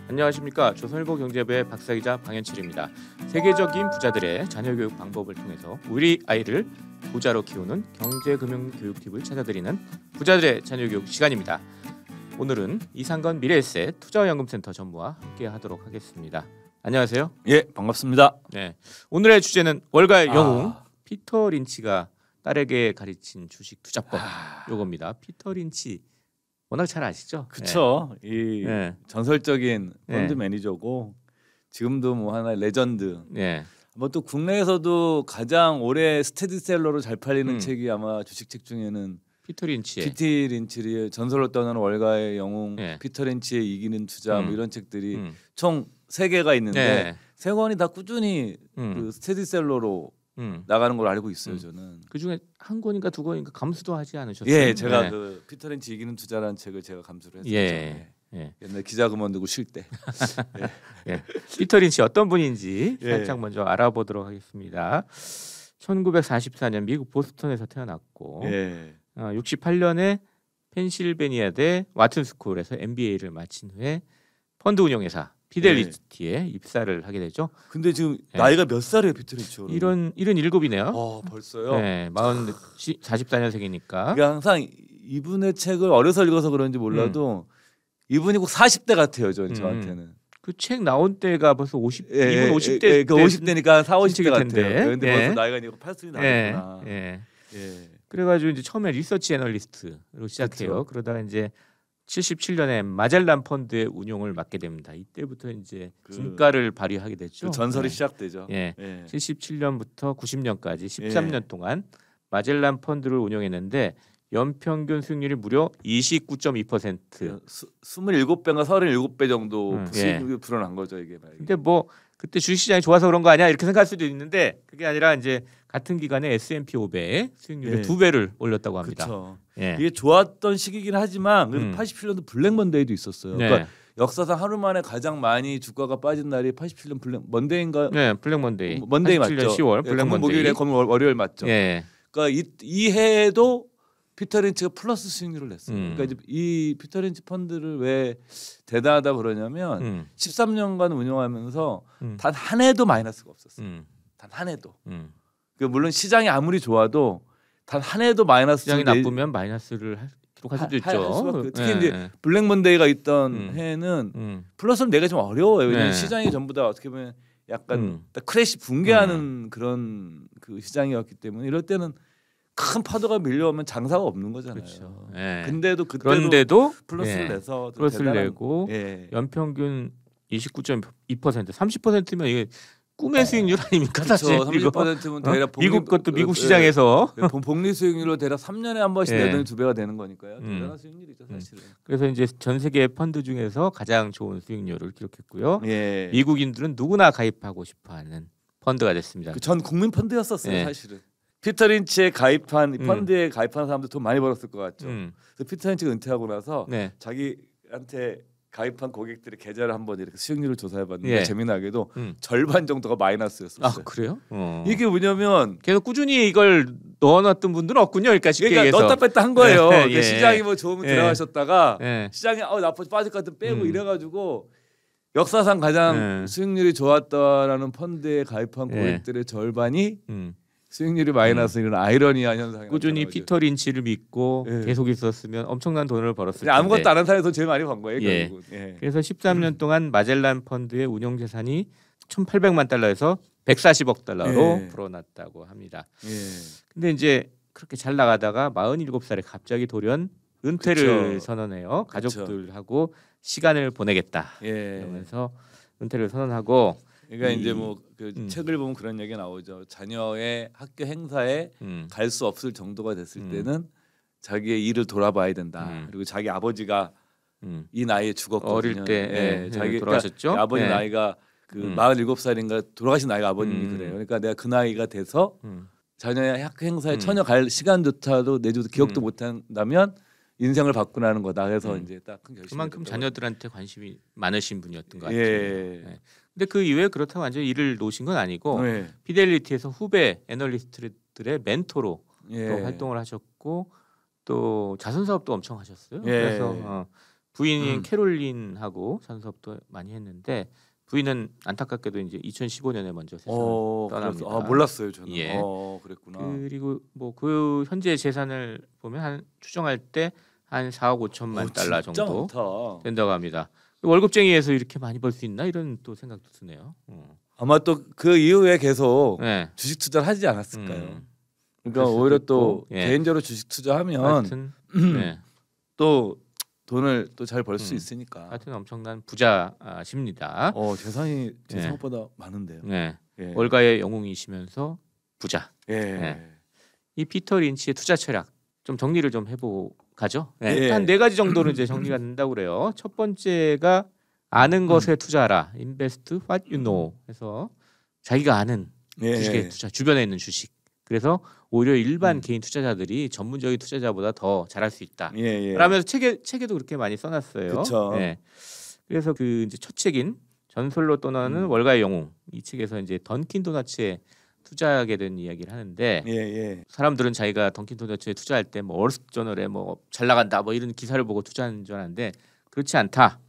안녕하십니까. 조선일보 경제부의 박사기자 방현철입니다. 세계적인 부자들의 자녀교육 방법을 통해서 우리 아이를 부자로 키우는 경제금융교육팁을 찾아드리는 부자들의 자녀교육 시간입니다. 오늘은 이상건 미래에셋 투자연금센터 전무와 함께하도록 하겠습니다. 안녕하세요. 예, 반갑습니다. 네, 오늘의 주제는 월가의 영웅 피터 린치가 딸에게 가르친 주식 투자법 요겁니다. 피터 린치 워낙 잘 아시죠? 그렇죠. 네. 이 네. 전설적인 펀드 네. 매니저고 지금도 뭐 하나의 레전드. 네. 뭐 또 국내에서도 가장 오래 스테디셀러로 잘 팔리는 음. 책이 아마 주식책 중에는 피터 린치의 피터 린치의 전설로 떠나는 월가의 영웅, 네. 피터 린치의 이기는 투자 뭐 이런 책들이 총 3개가 있는데 네. 3권이 다 꾸준히 그 스테디셀러로 나가는 걸 알고 있어요, 저는. 그 중에 한 권인가 두 권인가 감수도 하지 않으셨어요? 예, 제가 네. 그 피터 린치 이기는 투자라는 책을 제가 감수를 했었죠. 예. 예. 옛날 기자 그만두고 쉴 때. 예. 피터 린치 어떤 분인지 예. 살짝 먼저 알아보도록 하겠습니다. 1944년 미국 보스턴에서 태어났고 예. 68년에 펜실베니아대 와튼 스쿨에서 MBA를 마친 후에 펀드 운용회사 피델리티에 입사를 하게 되죠. 근데 지금 예. 나이가 몇 살이에요, 피터 린치? 77이네요. 벌써요? 네, 44년생이니까. 그러니까 항상 이분의 책을 어려서 읽어서 그런지 몰라도 이분이 꼭 40대 같아요, 저한테는. 그 책 나온 때가 벌써 50. 예, 이분 50대. 그 50대니까 4, 50대 같아요. 텐데. 근데 예. 벌써 나이가 이제 80이 나겠구나. 예. 예. 그래가지고 이제 처음에 리서치 애널리스트로 시작해요. 그쵸. 그러다가 이제 77년에 마젤란 펀드의 운용을 맡게 됩니다. 이때부터 이제 진가를 발휘하게 됐죠. 그 전설이 네. 시작되죠. 예. 예. 77년부터 90년까지 13년 동안 마젤란 펀드를 운용했는데 연평균 수익률이 무려 29.2%. 27배인가 37배 정도 예. 수익률이 불어난 거죠, 이게. 근데 뭐 그때 주식시장이 좋아서 그런 거 아니야 이렇게 생각할 수도 있는데 그게 아니라 이제 같은 기간에 S&P 500의 수익률을 예. 2배를 올렸다고 합니다. 그렇죠. 예. 이게 좋았던 시기긴 하지만 그래도 87년도 블랙 먼데이도 있었어요. 네. 그러니까 역사상 하루 만에 가장 많이 주가가 빠진 날이 87년 블랙 먼데이인가? 네, 블랙 먼데이. 먼데이 87년 맞죠? 10월 예, 블랙 금은 먼데이. 목요일에 금은 월요일 맞죠? 예. 그러니까 이 해에도 피터 린치가 플러스 수익률을 냈어요. 음. 그러니까 이제 이 피터 린치 펀드를 왜 대단하다 그러냐면 13년간 운영하면서 단 한 해도 마이너스가 없었어요. 단 한 해도. 그 물론 시장이 아무리 좋아도 단 한 해도 마이너스 시장이 나쁘면 마이너스를 기록할 수도 있죠. 특히 예. 이제 블랙 먼데이가 있던 해에는 플러스는 내가 좀 어려워요. 왜냐면 네. 시장이 전부 다 어떻게 보면 약간 딱 크래시 붕괴하는 그런 그 시장이었기 때문에 이럴 때는 큰 파도가 밀려오면 장사가 없는 거잖아요. 그렇죠. 예. 근데도 그런데도 플러스를 예. 내서 플러스를 대단한, 내고 예. 연평균 29.2% 30%면 이게 꿈의 수익률 아닙니까? 그렇죠. 사실 30%면 대략 미국 것도 미국 시장에서 복리 수익률로 대략 3년에 한 번씩 예. 내더니 2배가 되는 거니까요. 대단한 수익률이죠, 사실은. 그래서 이제 전 세계 펀드 중에서 가장 좋은 수익률을 기록했고요. 예. 미국인들은 누구나 가입하고 싶어하는 펀드가 됐습니다. 전 국민 펀드였었어요, 예. 사실은. 피터 린치에 가입한 이 펀드에 가입한 사람들 돈 많이 벌었을 것 같죠. 그래서 피터 린치가 은퇴하고 나서 네. 자기한테 가입한 고객들의 계좌를 한번 이렇게 수익률을 조사해봤는데 예. 재미나게도 절반 정도가 마이너스였었어요. 아 그래요? 이게 뭐냐면 계속 꾸준히 이걸 넣어놨던 분들은 없군요. 그러니까 쉽게 그러니까 얘기해서. 넣었다 뺐다 한 거예요. 예. 그러니까 시장이 뭐 좋으면 예. 들어가셨다가 예. 시장이 나쁘지 빠질 것 같으면 빼고 이래가지고 역사상 가장 예. 수익률이 좋았다라는 펀드에 가입한 예. 고객들의 절반이 수익률이 마이너스 이런 아이러니한 현상이 꾸준히 나타나죠. 피터 린치를 믿고 예. 계속 있었으면 엄청난 돈을 벌었을 텐데. 아무것도 안 한 사람이 돈 제일 많이 번 거예요. 예. 결국은. 예. 그래서 13년 동안 마젤란 펀드의 운용 재산이 1,800만 달러에서 140억 달러로 예. 불어났다고 합니다. 예. 근데 이제 그렇게 잘 나가다가 47살에 갑자기 돌연 은퇴를 그쵸. 선언해요. 가족들하고 시간을 보내겠다. 예. 이러면서 은퇴를 선언하고 그러니까 이제 뭐 그 책을 보면 그런 얘기 나오죠. 자녀의 학교 행사에 갈 수 없을 정도가 됐을 때는 자기의 일을 돌아봐야 된다. 그리고 자기 아버지가 이 나이에 죽었거든요. 어릴 때 자기 돌아가셨죠. 그러니까 아버지 예. 나이가 그 47살인가 돌아가신 나이가 아버님이 그래요. 그러니까 내가 그 나이가 돼서 자녀의 학교 행사에 전혀 갈 시간조차도 내줘도 기억도 못 한다면 인생을 바꾸라는 거다. 해서 이제 딱 큰 결심. 그만큼 자녀들한테 관심이 많으신 분이었던 것 같아요. 예. 네. 근데 그 이외에 그렇다고 완전히 일을 놓으신 건 아니고 예. 피델리티에서 후배 애널리스트들의 멘토로 예. 또 활동을 하셨고 또 자선 사업도 엄청 하셨어요. 예. 그래서 부인인 캐롤린하고 전섭도 많이 했는데 부인은 안타깝게도 이제 2015년에 먼저 세상을 떠납니다. 아, 몰랐어요 저는. 예. 그랬구나. 그리고 뭐 그 현재 재산을 보면 한 추정할 때 한 4억 5천만 달러 정도 많다. 된다고 합니다. 월급쟁이에서 이렇게 많이 벌 수 있나 이런 또 생각도 드네요. 아마 또 그 이후에 계속 네. 주식 투자를 하지 않았을까요? 그러니까 그럴 수도 오히려 또 있고, 예. 개인적으로 주식 투자하면 하여튼 네. 또 돈을 또 잘 벌 수 음. 있으니까. 하여튼 엄청난 부자십니다. 재산이 제 예. 생각보다 많은데요. 네. 예. 월가의 영웅이시면서 부자. 예. 네. 이 피터 린치의 투자 철학 좀 정리를 좀 해보가죠. 네. 예. 한 4가지 정도는 이제 정리가 된다고 그래요. 첫 번째가 아는 것에 투자하라. Invest what you know. 해서 자기가 아는 예. 주식에 투자, 주변에 있는 주식. 그래서 오히려 일반 개인 투자자들이 전문적인 투자자보다 더 잘할 수 있다. 예. 라면서 책에도 그렇게 많이 써놨어요. 그쵸. 네. 그래서 그 이제 첫 책인 전설로 떠나는 월가의 영웅 이 책에서 이제 던킨 도너츠에 투자하게 된 이야기를 하는데 예. 사람들은 자기가 던킨 도너츠에 투자할 때 뭐 월스트저널에 뭐 잘 나간다 뭐 이런 기사를 보고 투자하는 줄 알았는데 그렇지 않다.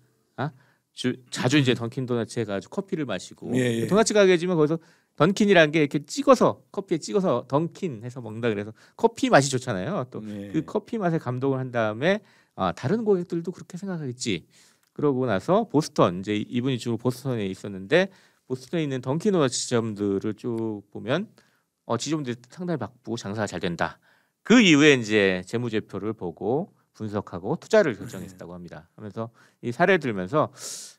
자주 이제 던킨 도너츠에 가지고 커피를 마시고 예. 도너츠 가게지만 거기서 던킨이라는 게 이렇게 찍어서 커피에 찍어서 던킨 해서 먹는다 그래서 커피 맛이 좋잖아요. 또 그 커피 맛에 감동을 한 다음에 다른 고객들도 그렇게 생각하겠지. 그러고 나서 보스턴 이제 이분이 주로 보스턴에 있었는데 보스턴에 있는 던킨 도너츠 지점들을 쭉 보면 지점들이 상당히 바쁘고 장사가 잘 된다. 그 이후에 이제 재무제표를 보고 분석하고 투자를 결정했다고 합니다. 하면서 이 사례 들면서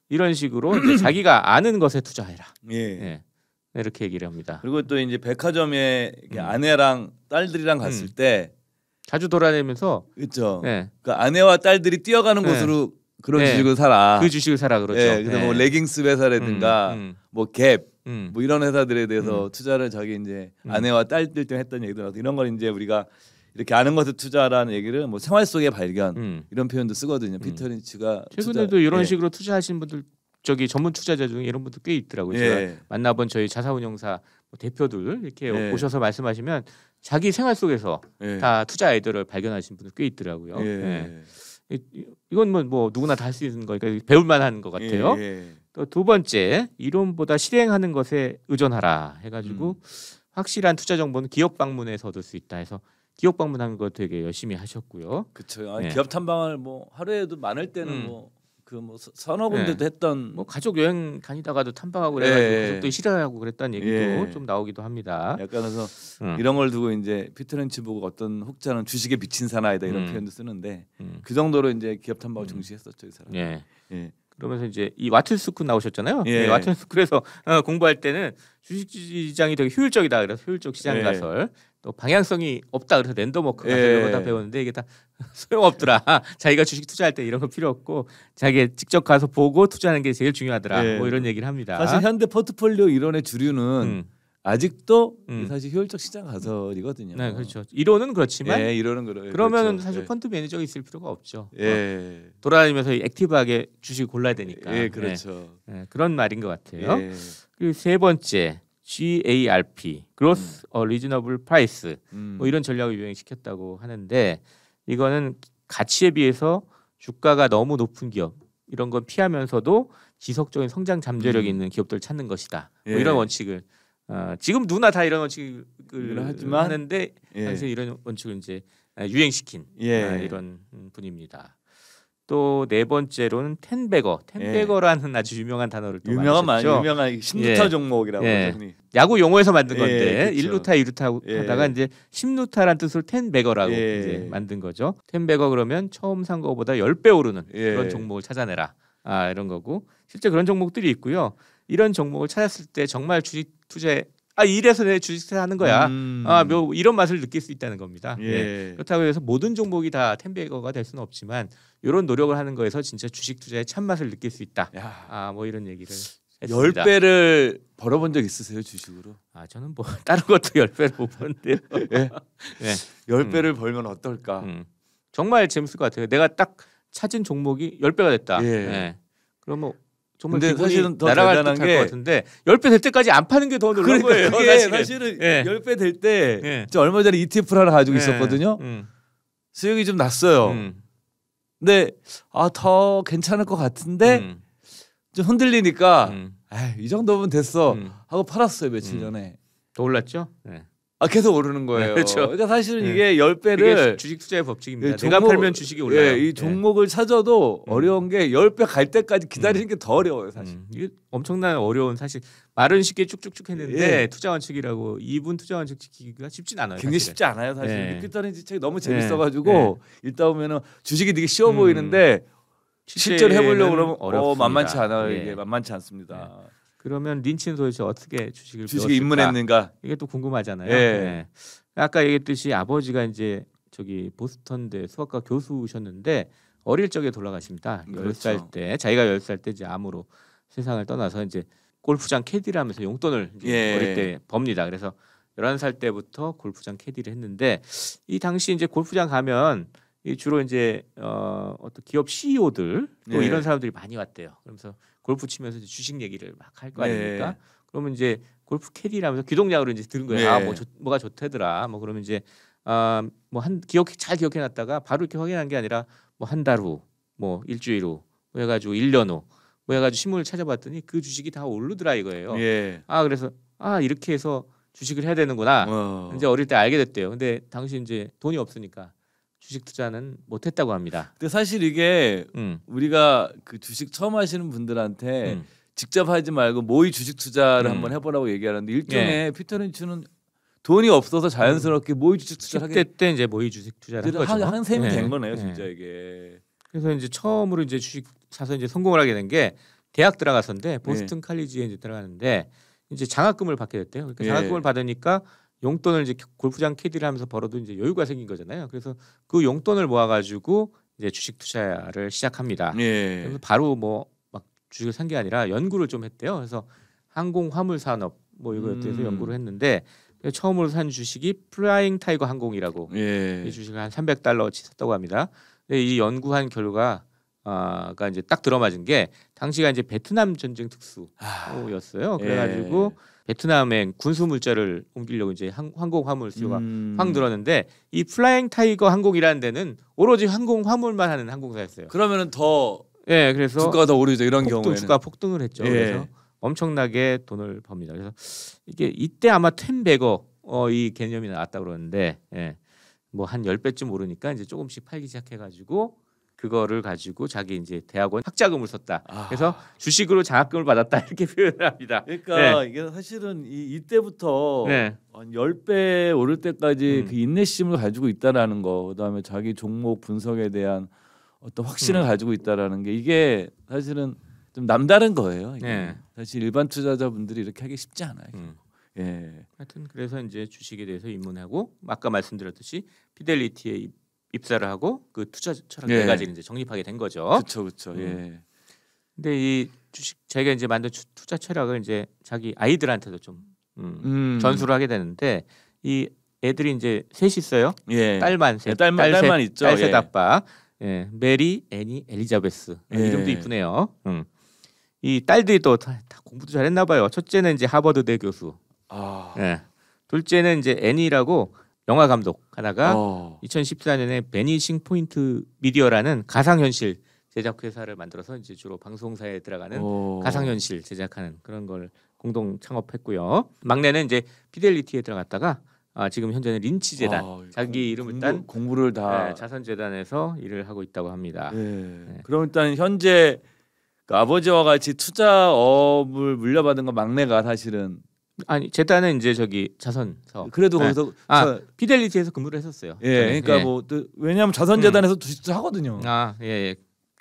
이런 식으로 이제 자기가 아는 것에 투자해라. 예. 이렇게 얘기를 합니다. 그리고 또 이제 백화점에 아내랑 딸들이랑 갔을 때 자주 돌아다니면서 그렇죠. 네. 그 아내와 딸들이 뛰어가는 곳으로 그런 네. 주식을 사라. 그 주식을 사라 그러죠. 예, 그래서 뭐 레깅스 회사라든가 뭐 갭, 뭐 이런 회사들에 대해서 투자를 자기 이제 아내와 딸들 때 했던 얘기들 나서 이런 걸 이제 우리가 이렇게 아는 것에 투자라는 얘기를 뭐 생활 속의 발견 이런 표현도 쓰거든요. 피터 린치가 최근에도 이런 식으로 투자하시는 분들 저기 전문 투자자 중에 이런 분들 꽤 있더라고요. 제가 만나본 저희 자사운용사 대표들 이렇게 오셔서 말씀하시면 자기 생활 속에서 다 투자 아이디어를 발견하신 분들 꽤 있더라고요. 이건 뭐 누구나 다 할 수 있는 거니까 배울 만한 것 같아요. 또 두 번째 이론보다 실행하는 것에 의존하라 해가지고 확실한 투자 정보는 기업 방문에서 얻을 수 있다 해서 기업 방문하는 거 되게 열심히 하셨고요. 그렇죠. 기업 탐방을 뭐 하루에도 많을 때는 뭐 서너 군데도 했던 뭐 가족 여행 다니다가도 탐방하고 그래가지고 가족도 싫어하고 그랬다는 얘기도 좀 나오기도 합니다. 약간 그래서 이런 걸 두고 이제 피터 린치 보고 어떤 혹자는 주식에 미친 사나이다 이런 표현도 쓰는데 그 정도로 이제 기업 탐방을 중시했었죠 이 사람. 그러면서 이제 이 와튼스쿨 나오셨잖아요. 와튼스쿨에서 공부할 때는 주식시장이 되게 효율적이다 그래서 효율적 시장 가설 또 방향성이 없다 그래서 랜덤워크 가설 이런 거 다 배웠는데 이게 다 소용없더라. 자기가 주식 투자할 때 이런 거 필요 없고 자기 직접 가서 보고 투자하는 게 제일 중요하더라. 뭐 이런 얘기를 합니다. 사실 현대 포트폴리오 이론의 주류는 아직도 사실 효율적 시장 가설이거든요. 네, 그렇죠. 이론은 그렇지만 이론은 그러면 그렇죠. 사실 펀드 매니저가 있을 필요가 없죠. 돌아다니면서 액티브하게 주식 골라야 되니까. 그렇죠. 그런 말인 것 같아요. 그리고 세 번째 GARP, Growth a Reasonable Price, 뭐 이런 전략을 유행시켰다고 하는데 이거는 가치에 비해서 주가가 너무 높은 기업 이런 건 피하면서도 지속적인 성장 잠재력이 있는 기업들을 찾는 것이다. 뭐 이런 원칙을 지금 누구나 다 이런 원칙을 하는데 사실 이런 원칙을 이제 유행시킨 이런 분입니다. 또 네 번째로는 텐베거라는 아주 유명한 단어를 또 만드셨죠. 유명한 신루타 종목이라고 흔히. 야구 용어에서 만든 건데 1루타 2루타 하다가 이제 10루타라는 뜻으로 텐베거라고 이제 만든 거죠. 텐베거 그러면 처음 산 거보다 10배 오르는 그런 종목을 찾아내라. 이런 거고 실제 그런 종목들이 있고요. 이런 종목을 찾았을 때 정말 주식 투자에 이래서 내 주식 투자하는 거야. 뭐 이런 맛을 느낄 수 있다는 겁니다. 그렇다고 해서 모든 종목이 다 텐베거가 될 수는 없지만 이런 노력을 하는 거에서 진짜 주식 투자의 참맛을 느낄 수 있다. 뭐 이런 얘기를 했습니다. 10배를 벌어본 적 있으세요 주식으로? 저는 뭐 다른 것도 10배를 못 버는데요. 10배를 벌면 어떨까? 정말 재밌을 것 같아요. 내가 딱 찾은 종목이 10배가 됐다. 그럼 뭐 정말 근데 사실은 더 날아갈 대단한 것 같은데 10배 될 때까지 안 파는 게 더 놀라운 거예요. 사실은 10배 될 때 저 얼마 전에 ETF를 하나 가지고 있었거든요. 수익이 좀 났어요. 근데 더 괜찮을 것 같은데 좀 흔들리니까 이 정도면 됐어 하고 팔았어요 며칠 전에. 더 올랐죠? 네. 계속 오르는 거예요. 그렇죠. 그러니까 사실은 이게 10배를 주식 투자의 법칙입니다. 내가 팔면 주식이 올라요. 이 종목을 찾아도 어려운 게 10배 갈 때까지 기다리는 게 더 어려워요, 사실. 이게 엄청난 어려운 사실 말은 쉽게 쭉쭉쭉 했는데 투자 원칙이라고 2분 투자 원칙 지키기가 쉽진 않아요. 굉장히 사실은. 쉽지 않아요, 사실. 네. 리피터렌지 책이 너무 재밌어가지고 읽다 보면은 주식이 되게 쉬워 보이는데 실제로 해보려고 그러면 어렵습니다. 만만치 않아요. 이게 만만치 않습니다. 그러면 린치는 도대체 어떻게 주식에 입문했는가? 이게 또 궁금하잖아요. 네. 아까 얘기했듯이 아버지가 이제 저기 보스턴대 수학과 교수셨는데 어릴 적에 돌아가십니다. 그렇죠. 10살 때 자기가 10살 때 이제 암으로 세상을 떠나서 이제 골프장 캐디를 하면서 용돈을 이제 어릴 때 법니다. 그래서 11살 때부터 골프장 캐디를 했는데 이 당시 이제 골프장 가면 이 주로 이제 어떤 기업 CEO들 또 이런 사람들이 많이 왔대요. 그러면서 골프 치면서 이제 주식 얘기를 막 할 거 아닙니까? 그러면 이제 골프 캐디라면서 귀동냥으로 이제 들은 거예요. 뭐가 좋대더라. 뭐 그러면 이제 뭐 잘 기억해놨다가 바로 이렇게 확인한 게 아니라 뭐 한 달 후, 뭐 일주일 후, 뭐 해가지고 1년 후, 뭐 해가지고 신문을 찾아봤더니 그 주식이 다 오르더라 이거예요. 그래서 이렇게 해서 주식을 해야 되는구나. 이제 어릴 때 알게 됐대요. 근데 당시 이제 돈이 없으니까 주식 투자는 못했다고 합니다. 근데 사실 이게 우리가 그 주식 처음 하시는 분들한테 직접 하지 말고 모의 주식 투자를 한번 해보라고 얘기하는데 일종의 피터 린치는 돈이 없어서 자연스럽게 모의 주식 투자를 10대 때 이제 모의 주식 투자를 한 거죠. 한 셈이 된 거네요, 진짜 이게. 그래서 이제 처음으로 이제 주식 사서 이제 성공을 하게 된 게 대학 들어갔었는데 보스턴 칼리지에 이제 들어갔는데 이제 장학금을 받게 됐대요. 그러니까 장학금을 받으니까 용돈을 이제 골프장 캐디를 하면서 벌어도 이제 여유가 생긴 거잖아요. 그래서 그 용돈을 모아가지고 이제 주식 투자를 시작합니다. 그래서 바로 뭐 막 주식을 산 게 아니라 연구를 좀 했대요. 그래서 항공 화물 산업 뭐 이거에 대해서 연구를 했는데 처음으로 산 주식이 플라잉 타이거 항공이라고 이 주식을 한 $300치 샀다고 합니다. 이 연구한 결과가 이제 딱 들어맞은 게 당시가 이제 베트남 전쟁 특수였어요. 그래가지고 베트남에 군수 물자를 옮기려고 이제 항공 화물 수요가 확 늘었는데 이 플라잉 타이거 항공이라는 데는 오로지 항공 화물만 하는 항공사였어요. 그러면은 더 그래서 주가가 더 오르죠. 이런 경우에는 주가 폭등을 했죠. 그래서 엄청나게 돈을 법니다. 그래서 이게 이때 아마 10배거 이 개념이 나왔다 그러는데 뭐 한 10배쯤 오르니까 이제 조금씩 팔기 시작해가지고 그거를 가지고 자기 이제 대학원 학자금을 썼다. 그래서 주식으로 장학금을 받았다 이렇게 표현을 합니다. 그러니까 이게 사실은 이때부터 한 10배 오를 때까지 그 인내심을 가지고 있다라는 거, 그다음에 자기 종목 분석에 대한 어떤 확신을 가지고 있다라는 게 이게 사실은 좀 남다른 거예요. 이게. 사실 일반 투자자분들이 이렇게 하기 쉽지 않아요. 하여튼 그래서 이제 주식에 대해서 입문하고 아까 말씀드렸듯이 피델리티에 입사를 하고 그 투자 철학 4가지를 이제 정립하게 된 거죠. 그렇죠. 근데 이 주식 자기가 이제 만든 투자 철학을 이제 자기 아이들한테도 좀 전수를 하게 되는데 이 애들이 이제 셋이 있어요. 딸만 셋, 딸만 있죠. 딸셋 아빠. 메리, 애니, 엘리자베스. 이름도 이쁘네요. 이 딸들이 또 다 공부도 잘했나 봐요. 첫째는 이제 하버드대 교수. 둘째는 이제 애니라고 영화 감독 하다가 2014년에 베니싱 포인트 미디어라는 가상현실 제작 회사를 만들어서 이제 주로 방송사에 들어가는 가상현실 제작하는 그런 걸 공동 창업했고요. 막내는 이제 피델리티에 들어갔다가 지금 현재는 린치 재단 자기 이름을 딴 공부를 다 자선 재단에서 일을 하고 있다고 합니다. 그럼 일단 현재 그 아버지와 같이 투자업을 물려받은 건 막내가 사실은 재단은 이제 저기 자선서. 그래도 거기서 피델리티에서 근무를 했었어요. 그러니까 뭐 왜냐하면 자선 재단에서 투자 하거든요.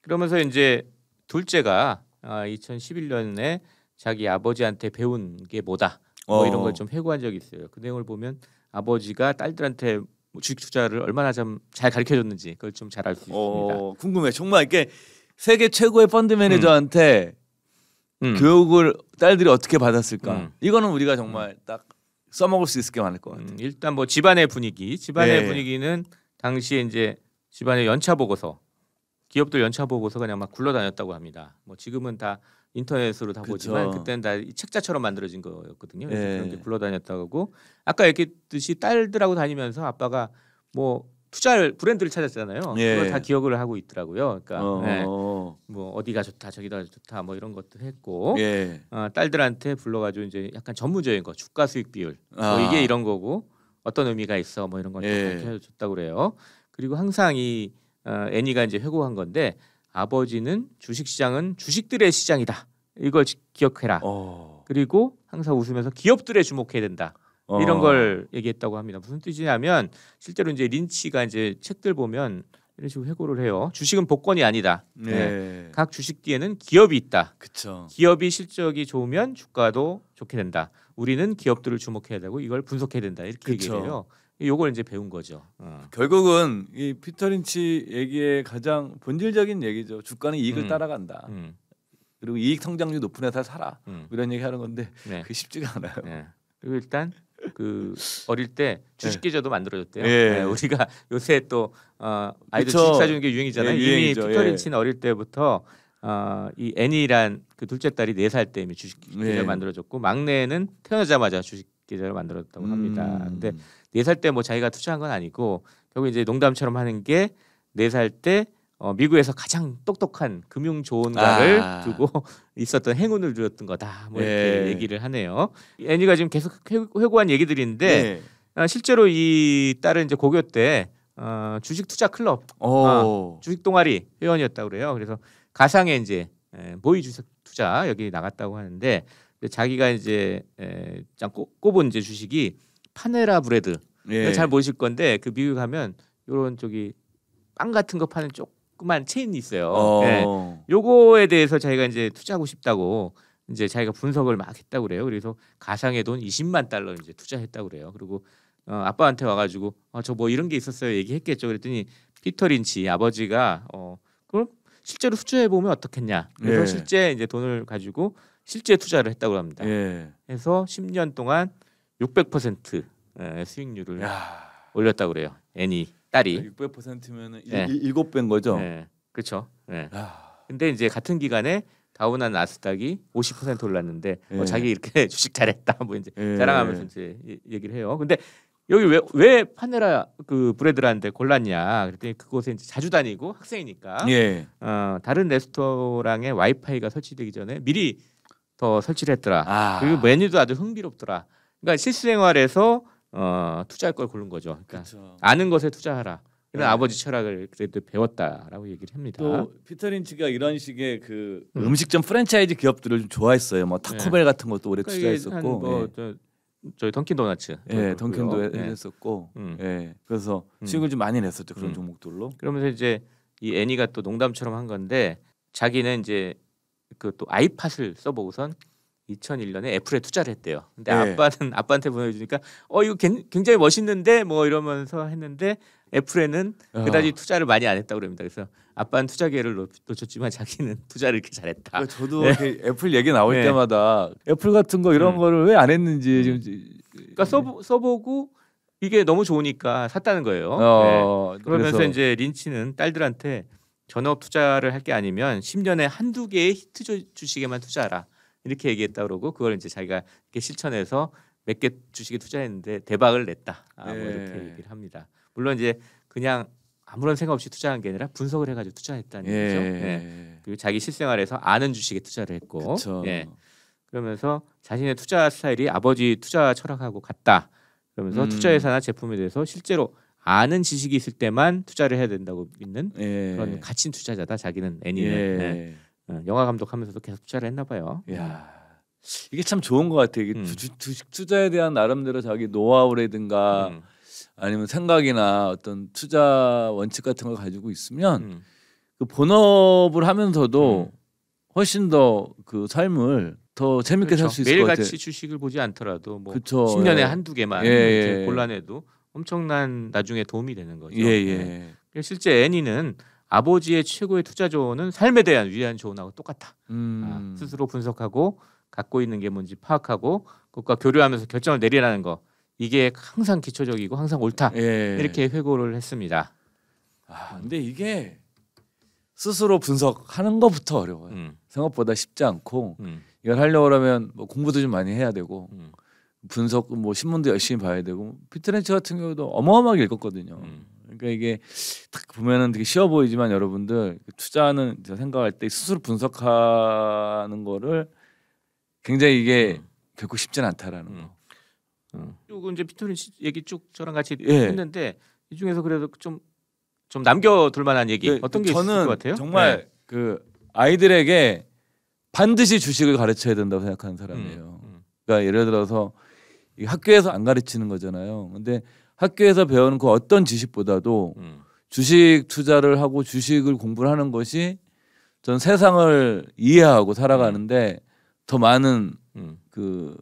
그러면서 이제 둘째가 2011년에 자기 아버지한테 배운 게 뭐다. 뭐 이런 걸 좀 회고한 적이 있어요. 그 내용을 보면 아버지가 딸들한테 주식 투자를 얼마나 좀 잘 가르쳐줬는지 그걸 좀 잘 알 수 있습니다. 궁금해. 정말 이게 세계 최고의 펀드 매니저한테 교육을 딸들이 어떻게 받았을까? 이거는 우리가 정말 딱 써먹을 수 있을 게 많을 것 같아요. 일단 뭐 집안의 분위기는 당시에 이제 집안의 연차 보고서, 기업들 연차 보고서가 그냥 막 굴러다녔다고 합니다. 뭐 지금은 다 인터넷으로 다 보지만 그때는 다 책자처럼 만들어진 거였거든요. 그래서 그런 게 굴러다녔다고 하고 아까 얘기했듯이 딸들하고 다니면서 아빠가 뭐 투자 브랜드를 찾았잖아요. 예. 그걸 다 기억을 하고 있더라고요. 그러니까 네. 뭐 어디가 좋다 저기가 좋다 뭐 이런 것도 했고 예. 딸들한테 불러가지고 이제 약간 전문적인 거 주가 수익 비율 아. 뭐 이게 이런 거고 어떤 의미가 있어 뭐 이런 걸 예. 밝혀줬다고 그래요. 그리고 항상 이 애니가 이제 회고한 건데 아버지는 주식시장은 주식들의 시장이다. 이걸 기억해라. 그리고 항상 웃으면서 기업들에 주목해야 된다. 이런 걸 얘기했다고 합니다. 무슨 뜻이냐면 실제로 이제 린치가 이제 책들 보면 이런 식으로 회고를 해요. 주식은 복권이 아니다. 네. 각 주식 뒤에는 기업이 있다. 그쵸. 기업이 실적이 좋으면 주가도 좋게 된다. 우리는 기업들을 주목해야 되고 이걸 분석해야 된다. 이렇게 얘기를 해요. 요걸 이제 배운 거죠. 결국은 이 피터 린치 얘기의 가장 본질적인 얘기죠. 주가는 이익을 따라간다. 그리고 이익 성장률 높은 회사 사라. 이런 얘기 하는 건데 네. 그게 쉽지가 않아요. 네. 그리고 일단 그 어릴 때 주식 계좌도 만들어줬대요. 예. 네, 우리가 요새 또 아이들 그쵸. 주식 사주는 게 유행이잖아요. 예, 이미 유행이죠. 피터 린치는 어릴 때부터 이 애니란 그 둘째 딸이 4살 때 이미 주식 계좌를 만들어줬고 막내는 태어나자마자 주식 계좌를 만들어줬다고 합니다. 근데 4살 때 뭐 자기가 투자한 건 아니고 결국 이제 농담처럼 하는 게 4살 때 미국에서 가장 똑똑한 금융 조언가를 두고 있었던 행운을 누렸던 거다. 뭐 이렇게 얘기를 하네요. 애니가 지금 계속 회고한 얘기들인데 실제로 이 딸은 이제 고교 때 주식 투자 클럽, 주식 동아리 회원이었다고 그래요. 그래서 가상의 이제 모의 주식 투자 여기 나갔다고 하는데 자기가 이제 꼽은 이제 주식이 파네라 브레드. 잘 모실 건데 그 미국 가면 요런 저기 빵 같은 거 파는 조그만 체인이 있어요. 네. 요거에 대해서 자기가 이제 투자하고 싶다고 이제 자기가 분석을 막 했다고 그래요. 그래서 가상의 돈 20만 달러 이제 투자했다고 그래요. 그리고 아빠한테 와가지고 저 뭐 이런 게 있었어요. 얘기했겠죠. 그랬더니 피터 린치 아버지가 그럼 실제로 투자해 보면 어떻겠냐. 그래서 실제 이제 돈을 가지고 실제 투자를 했다고 합니다. 그래서 10년 동안 600% 수익률을 올렸다고 그래요. 애니 딸이 600%면은 7배인 거죠. 네, 그렇죠. 네. 근데 이제 같은 기간에 다우나 나스닥이 50% 올랐는데 자기 이렇게 주식 잘했다 뭐 이제 자랑하면서 이제 얘기를 해요. 근데 여기 왜 파네라 그 브레드라는데 골랐냐? 그랬더니 그곳에 이제 자주 다니고 학생이니까 다른 레스토랑에 와이파이가 설치되기 전에 미리 더 설치를 했더라. 그리고 메뉴도 아주 흥미롭더라. 그러니까 실생활에서 투자할 걸 고른 거죠. 그러니까 아는 것에 투자하라. 이런 아버지 철학을 그래도 배웠다라고 얘기를 합니다. 또 피터 린치가 이런 식의 그 음식점 프랜차이즈 기업들을 좀 좋아했어요. 뭐 타코벨 같은 것도 오래 투자했었고, 저희 던킨 도너츠, 던킨도 했었고, 그래서 수익을 좀 많이 냈었죠 그런 종목들로. 그러면서 이제 이 애니가 또 농담처럼 한 건데 자기는 이제 그 또 아이팟을 써보고선 2001년에 애플에 투자를 했대요. 근데 아빠한테 보내주니까 이거 굉장히 멋있는데 뭐 이러면서 했는데 애플에는 그다지 투자를 많이 안 했다고 그럽니다. 그래서 아빠는 투자 기회를 놓쳤지만 자기는 투자를 이렇게 잘했다. 그러니까 저도 애플 얘기 나올 때마다 애플 같은 거 이런 거를 왜 안 했는지 그러니까 써보고 이게 너무 좋으니까 샀다는 거예요. 그러면서 이제 린치는 딸들한테 전업 투자를 할 게 아니면 10년에 한두 개의 히트 주식에만 투자하라. 이렇게 얘기했다 그러고 그걸 이제 자기가 이렇게 실천해서 몇 개 주식에 투자했는데 대박을 냈다. 뭐 이렇게 얘기를 합니다. 물론 이제 그냥 아무런 생각 없이 투자한 게 아니라 분석을 해가지고 투자했다는 얘기죠. 그리고 자기 실생활에서 아는 주식에 투자를 했고, 그러면서 자신의 투자 스타일이 아버지 투자 철학하고 같다. 그러면서 투자 회사나 제품에 대해서 실제로 아는 지식이 있을 때만 투자를 해야 된다고 믿는 그런 갇힌 투자자다. 자기는 애니는. 영화 감독하면서도 계속 투자를 했나 봐요. 이게 참 좋은 것 같아요. 주식 투자에 대한 나름대로 자기 노하우라든가 아니면 생각이나 어떤 투자 원칙 같은 걸 가지고 있으면 그 본업을 하면서도 훨씬 더 그 삶을 더 재밌게 살 수 있을 것 같아요. 매일같이 주식을 보지 않더라도 뭐 10년에 한두 개만 이렇게 골라내도 엄청난 나중에 도움이 되는 거죠. 실제 애니는 아버지의 최고의 투자 조언은 삶에 대한 위대한 조언하고 똑같아. 스스로 분석하고 갖고 있는 게 뭔지 파악하고 그것과 교류하면서 결정을 내리라는 거. 이게 항상 기초적이고 항상 옳다. 이렇게 회고를 했습니다. 근데 이게 스스로 분석하는 것부터 어려워요. 생각보다 쉽지 않고 이걸 하려고 하면 뭐 공부도 좀 많이 해야 되고 분석 뭐 신문도 열심히 봐야 되고 피터 린치 같은 경우도 어마어마하게 읽었거든요. 그러니까 이게 딱 보면은 되게 쉬워 보이지만 여러분들 투자는 제가 생각할 때 스스로 분석하는 거를 굉장히 이게 결코 쉽지는 않다라는 거. 쭉 이제 피터 린치 얘기 쭉 저랑 같이 예. 했는데 이 중에서 그래도 좀 남겨둘 만한 얘기 어떤 게 있을 것 같아요? 정말 네. 그 아이들에게 반드시 주식을 가르쳐야 된다고 생각하는 사람이에요. 그러니까 예를 들어서 이 학교에서 안 가르치는 거잖아요. 근데 학교에서 배우는 그 어떤 지식보다도 주식 투자를 하고 주식을 공부를 하는 것이 전 세상을 이해하고 살아가는데 더 많은 그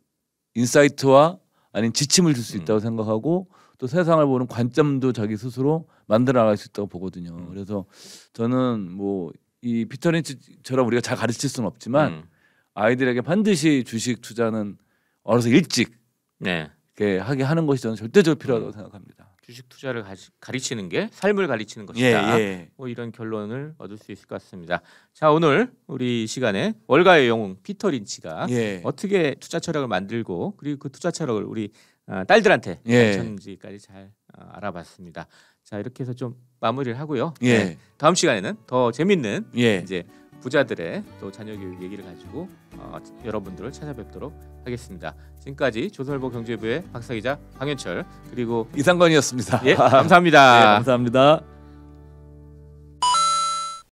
인사이트와 아닌 지침을 줄 수 있다고 생각하고 또 세상을 보는 관점도 자기 스스로 만들어 나갈 수 있다고 보거든요. 그래서 저는 뭐 이 피터 린치처럼 우리가 잘 가르칠 수는 없지만 아이들에게 반드시 주식 투자는 어려서 일찍 네. 이렇게 하게 하는 것이 저는 절대적으로 필요하다고 생각합니다. 주식 투자를 가르치는 게 삶을 가르치는 것이다. 예. 뭐 이런 결론을 얻을 수 있을 것 같습니다. 자, 오늘 우리 시간에 월가의 영웅 피터 린치가 어떻게 투자 철학을 만들고 그리고 그 투자 철학을 우리 딸들한테 가르쳤는지까지 잘 알아봤습니다. 자, 이렇게 해서 좀 마무리를 하고요. 네, 다음 시간에는 더 재밌는 이제 부자들의 또 자녀 교육 얘기를 가지고 여러분들을 찾아뵙도록 하겠습니다. 지금까지 조선일보 경제부의 박사기자 방현철 그리고 이상건이었습니다. 예, 감사합니다. 감사합니다.